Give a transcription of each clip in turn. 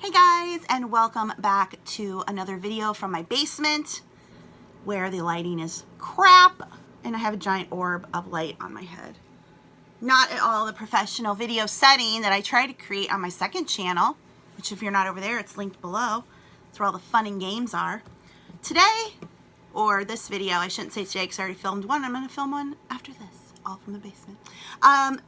Hey guys, and welcome back to another video from my basement where the lighting is crap and I have a giant orb of light on my head. Not at all the professional video setting that I try to create on my second channel, which if you're not over there, it's linked below. It's where all the fun and games are. Today, or this video, I shouldn't say today because I already filmed one. I'm going to film one after this, all from the basement.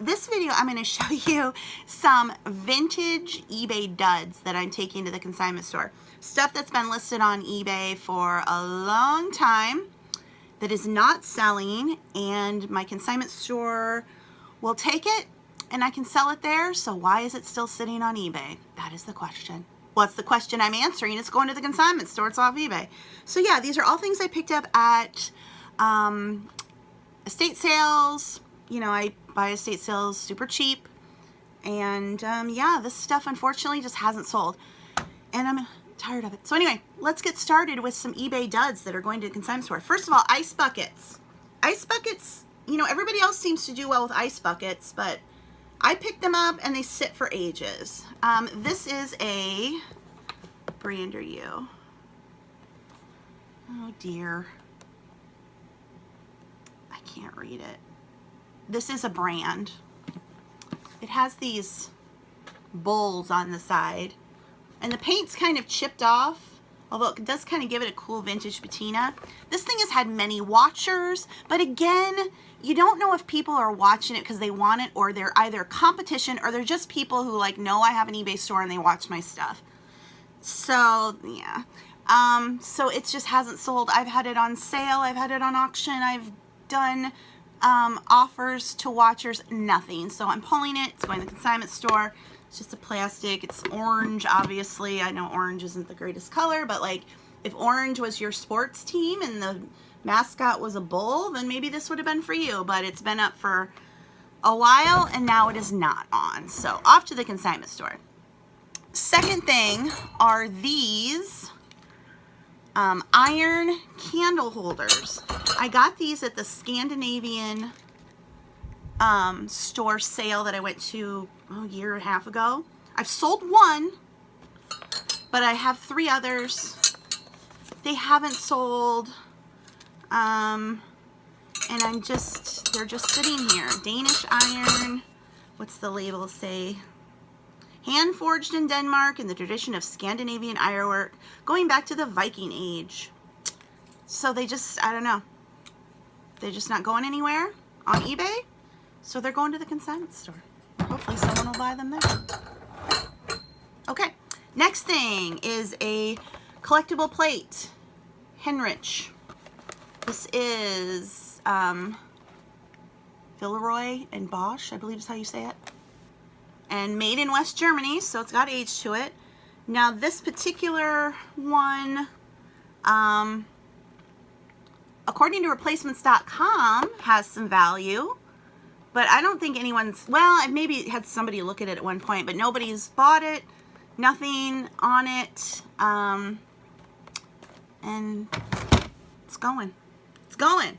This video, I'm going to show you some vintage eBay duds that I'm taking to the consignment store. Stuff that's been listed on eBay for a long time that is not selling, and my consignment store will take it and I can sell it there. So why is it still sitting on eBay? That is the question. What's the question I'm answering? It's going to the consignment store. It's off eBay. So yeah, these are all things I picked up at estate sales. You know, I buy estate sales super cheap. And yeah, this stuff unfortunately just hasn't sold. And I'm tired of it. So anyway, let's get started with some eBay duds that are going to the consignment store. First of all, ice buckets. Ice buckets, you know, everybody else seems to do well with ice buckets, but I picked them up and they sit for ages. This is a Brander U. Oh dear. I can't read it. This is a brand. It has these bowls on the side and the paint's kind of chipped off, although it does kind of give it a cool vintage patina. This thing has had many watchers, but again, you don't know if people are watching it because they want it, or they're either competition or they're just people who like know I have an eBay store and they watch my stuff. So yeah, so it just hasn't sold. I've had it on sale, I've had it on auction, I've done offers to watchers, nothing. So I'm pulling it. It's going to the consignment store. It's just a plastic. It's orange, obviously. I know orange isn't the greatest color, but like if orange was your sports team and the mascot was a bull, then maybe this would have been for you, but it's been up for a while and now it is not on. So off to the consignment store. Second thing are these iron candle holders. I got these at the Scandinavian store sale that I went to a year and a half ago. I've sold one, but I have 3 others. They haven't sold. And they're just sitting here. Danish iron, what's the label say? Hand forged in Denmark in the tradition of Scandinavian ironwork, going back to the Viking Age. So they just, I don't know. They're just not going anywhere on eBay. So they're going to the consignment store. Hopefully someone will buy them there. Okay, next thing is a collectible plate. Henrich. This is Villeroy and Bosch, I believe is how you say it. And made in West Germany, so it's got age to it. Now this particular one, according to replacements.com, has some value. But I don't think anyone's, well, I maybe had somebody look at it at one point, but nobody's bought it. Nothing on it. And it's going. It's going.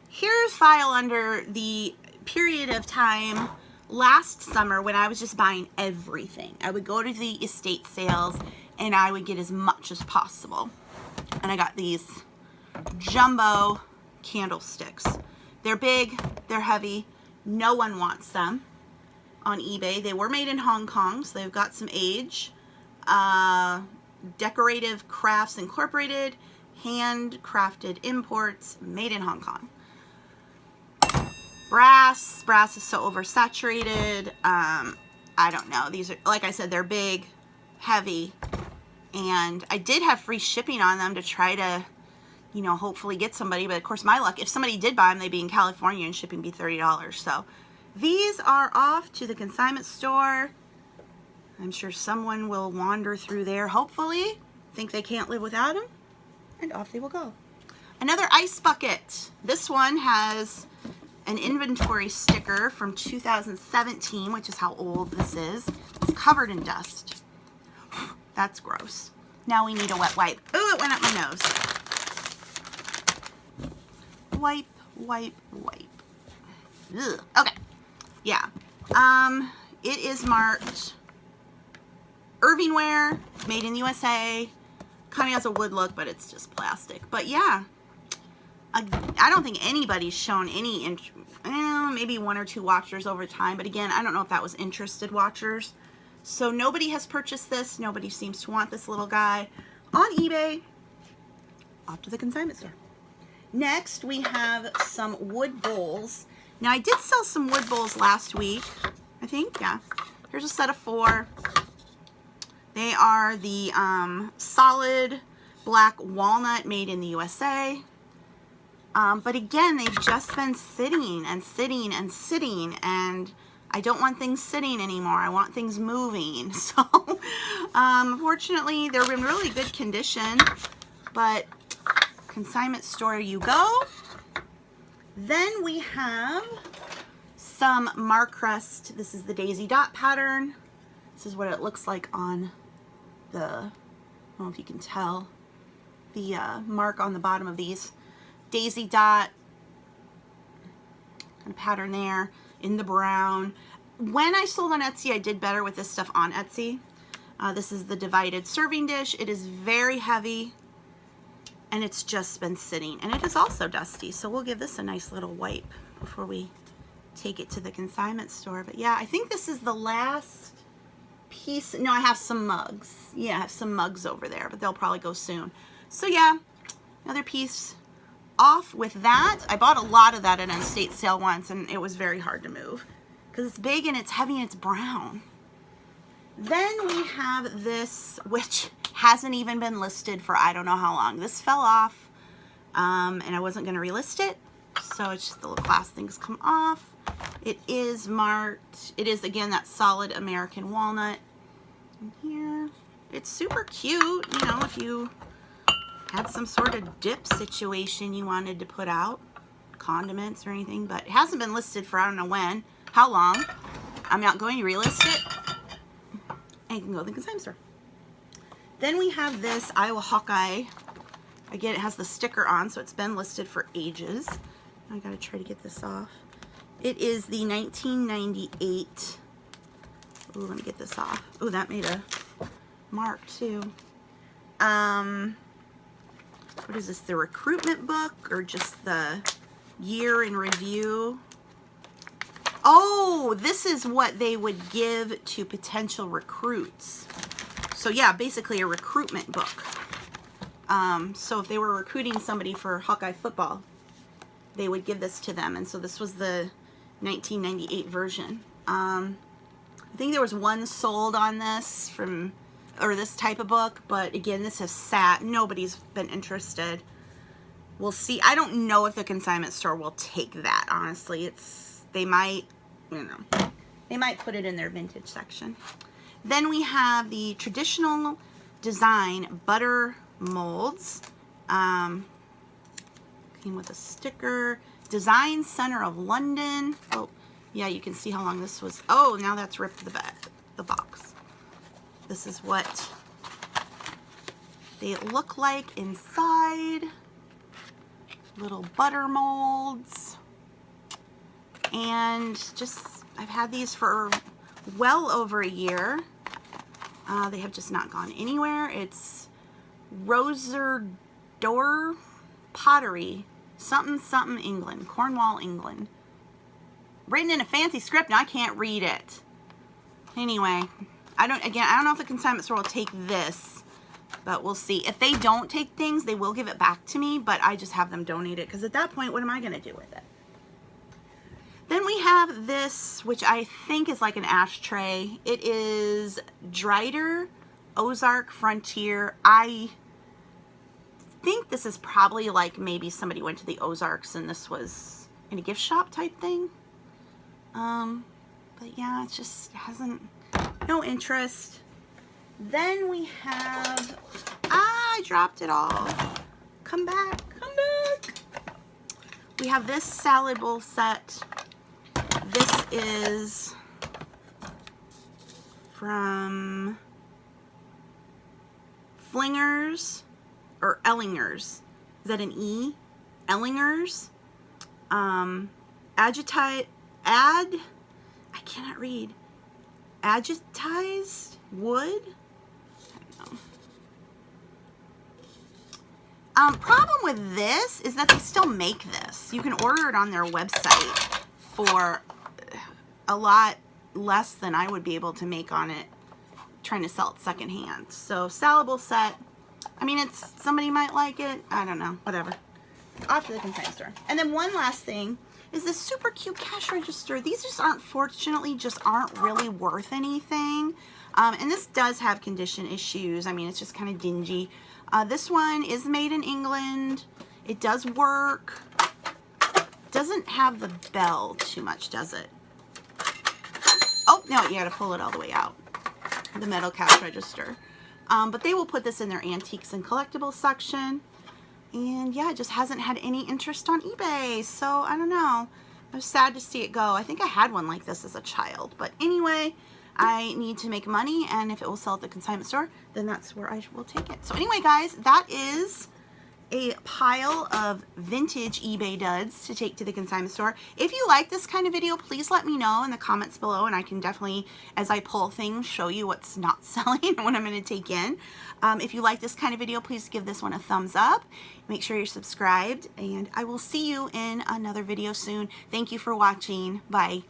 Here's file under the period of time last summer when I was just buying everything. I would go to the estate sales and I would get as much as possible. And I got these jumbo candlesticks. They're big, they're heavy. No one wants them on eBay. They were made in Hong Kong, so they've got some age. Decorative Crafts Incorporated, handcrafted imports, made in Hong Kong. Brass is so oversaturated. I don't know. These are, like I said, they're big, heavy, and I did have free shipping on them to try to, you know, hopefully get somebody. But of course, my luck, if somebody did buy them, they'd be in California and shipping be $30. So these are off to the consignment store. I'm sure someone will wander through there, hopefully, think they can't live without them, and off they will go. Another ice bucket. This one has an inventory sticker from 2017, which is how old this is. It's covered in dust. That's gross. Now we need a wet wipe. Oh, it went up my nose. Wipe, wipe, wipe. Ugh. Okay. Yeah. It is marked Irving ware, made in USA. Kind of has a wood look, but it's just plastic. But yeah, I don't think anybody's shown any, maybe 1 or 2 watchers over time. But again, I don't know if that was interested watchers. So nobody has purchased this. Nobody seems to want this little guy on eBay. Off to the consignment store. Next, we have some wood bowls. Now, I did sell some wood bowls last week, I think. Yeah. Here's a set of 4. They are the solid black walnut, made in the USA. But again, they've just been sitting and sitting and sitting, and I don't want things sitting anymore. I want things moving. So, unfortunately, they're in really good condition, but consignment store you go. Then we have some Mark Crest. This is the daisy dot pattern. This is what it looks like on the, I don't know if you can tell, the mark on the bottom of these. Daisy dot kind of pattern there in the brown. When I sold on Etsy, I did better with this stuff on Etsy. This is the divided serving dish. It is very heavy, and it's just been sitting, and it is also dusty. So we'll give this a nice little wipe before we take it to the consignment store. But yeah, I think this is the last piece. No, I have some mugs. Yeah, I have some mugs over there, but they'll probably go soon. So yeah, another piece off with that. I bought a lot of that at an estate sale once, and it was very hard to move because it's big and it's heavy and it's brown. Then we have this, which hasn't even been listed for I don't know how long. This fell off, and I wasn't going to relist it, so it's just the little glass things come off. It is marked, it is again that solid American walnut. And here, it's super cute, you know, if you had some sort of dip situation you wanted to put out, condiments or anything, but it hasn't been listed for I don't know when, how long. I'm not going to relist it. And you can go to the consignment store. Then we have this Iowa Hawkeye. Again, it has the sticker on, so it's been listed for ages. I gotta try to get this off. It is the 1998. Ooh, let me get this off. Ooh, that made a mark too. What is this? The Recruitment Book, or just the year in review? Oh, this is what they would give to potential recruits. So yeah, basically a recruitment book. So if they were recruiting somebody for Hawkeye football, they would give this to them. And so this was the 1998 version. I think there was one sold on this from, or this type of book, but again, this has sat. Nobody's been interested. We'll see. I don't know if the consignment store will take that, honestly. They might, you know, they might put it in their vintage section. Then we have the traditional design butter molds. Came with a sticker. Design Center of London. Oh, yeah, you can see how long this was. Oh, now that's ripped the box. This is what they look like inside. Little butter molds. And just, I've had these for well over a year. They have just not gone anywhere. It's Roserdor Pottery, something, England, Cornwall, England. Written in a fancy script, and I can't read it. Anyway, I don't know if the consignment store will take this, but we'll see. If they don't take things, they will give it back to me, but I just have them donate it, because at that point, what am I going to do with it? Then we have this, which I think is like an ashtray. It is Drider Ozark Frontier. I think this is probably like maybe somebody went to the Ozarks and this was in a gift shop type thing. But yeah, it just hasn't, no interest. Then we have, I dropped it all. Come back, come back. We have this salad bowl set. This is from Flingers or Ellingers. Is that an E? Ellingers. I cannot read. Agitized wood. Problem with this is that they still make this. You can order it on their website for a lot less than I would be able to make on it trying to sell it secondhand. So sellable set. I mean, it's, somebody might like it. I don't know, whatever. Off to the consignment store. And then one last thing is this super cute cash register. These just aren't, fortunately, just aren't really worth anything. And this does have condition issues. I mean, it's just kind of dingy. This one is made in England. It does work. Doesn't have the bell too much, does it? Oh, no, you gotta pull it all the way out. The metal cash register. But they will put this in their antiques and collectibles section. And yeah, it just hasn't had any interest on eBay. So I don't know. I was sad to see it go. I think I had one like this as a child. But anyway, I need to make money, and if it will sell at the consignment store, then that's where I will take it. So anyway, guys, that is a pile of vintage eBay duds to take to the consignment store. If you like this kind of video, please let me know in the comments below, and I can definitely, as I pull things, show you what's not selling and what I'm going to take in. If you like this kind of video, please give this one a thumbs up. Make sure you're subscribed, and I will see you in another video soon. Thank you for watching. Bye.